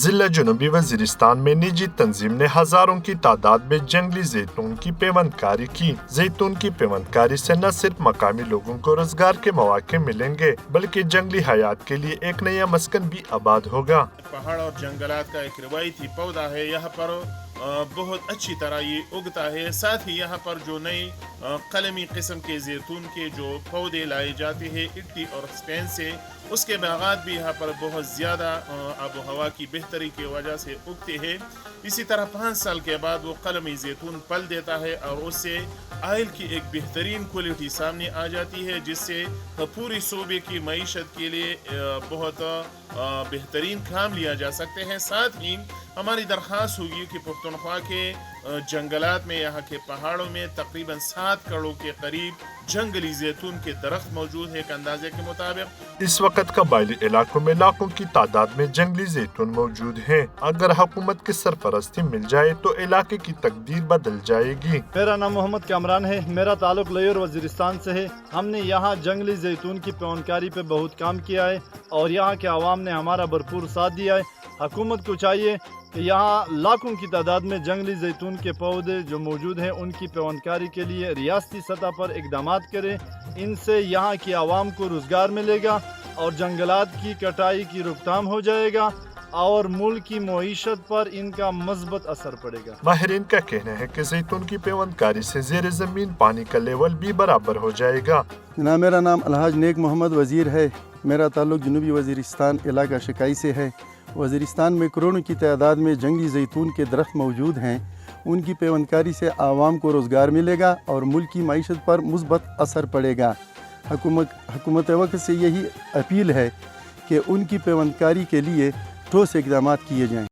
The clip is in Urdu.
ضلع جنوبی وزیرستان میں نجی تنظیم نے ہزاروں کی تعداد میں جنگلی زیتون کی پیوند کاری کی۔ زیتون کی پیوند کاری سے نہ صرف مقامی لوگوں کو روزگار کے مواقع ملیں گے بلکہ جنگلی حیات کے لیے ایک نیا مسکن بھی آباد ہوگا۔ پہاڑ اور جنگلات کا ایک روایتی پودا ہے، یہاں پر بہت اچھی طرح یہ اگتا ہے۔ ساتھ ہی یہاں پر جو نئی قلمی قسم کے زیتون کے جو پودے لائے جاتے ہیں اٹلی اور اسپین سے، اس کے باغات بھی یہاں پر بہت زیادہ آب و ہوا کی بہتری کی وجہ سے اگتے ہیں۔ اسی طرح 5 سال کے بعد وہ قلمی زیتون پل دیتا ہے اور اس سے آئل کی ایک بہترین کوالٹی سامنے آ جاتی ہے، جس سے پوری صوبے کی معیشت کے لیے بہت بہترین کام لیا جا سکتے ہیں۔ ساتھ ہی ہماری درخواست ہوگی کہ پختونخوا کے جنگلات میں، یہاں کے پہاڑوں میں تقریباً 7 کروڑ کے قریب جنگلی زیتون کے درخت موجود ہے ایک اندازے کے مطابق۔ اس وقت قبائلی علاقوں میں لاکھوں کی تعداد میں جنگلی زیتون موجود ہیں۔ اگر حکومت کی سرپرستی مل جائے تو علاقے کی تقدیر بدل جائے گی۔ میرا نام محمد کامران ہے، میرا تعلق لیور وزیرستان سے ہے۔ ہم نے یہاں جنگلی زیتون کی پیوندکاری پہ بہت کام کیا ہے اور یہاں کے عوام نے ہمارا بھرپور ساتھ دیا ہے۔ حکومت کو چاہیے کہ یہاں لاکھوں کی تعداد میں جنگلی زیتون کے پودے جو موجود ہیں ان کی پیوندکاری کے لیے ریاستی سطح پر اقدامات کرے۔ ان سے یہاں کی عوام کو روزگار ملے گا اور جنگلات کی کٹائی کی روک تھام ہو جائے گا اور ملک کی معیشت پر ان کا مثبت اثر پڑے گا۔ ماہرین کا کہنا ہے کہ زیتون کی پیوندکاری سے زیر زمین پانی کا لیول بھی برابر ہو جائے گا۔ جناب میرا نام الحاج نیک محمد وزیر ہے، میرا تعلق جنوبی وزیرستان علاقہ شکائی سے ہے۔ وزیرستان میں کروڑوں کی تعداد میں جنگلی زیتون کے درخت موجود ہیں، ان کی پیوندکاری سے عوام کو روزگار ملے گا اور ملک کی معیشت پر مثبت اثر پڑے گا۔ حکومت وقت سے یہی اپیل ہے کہ ان کی پیوندکاری کے لیے ٹھوس اقدامات کیے جائیں۔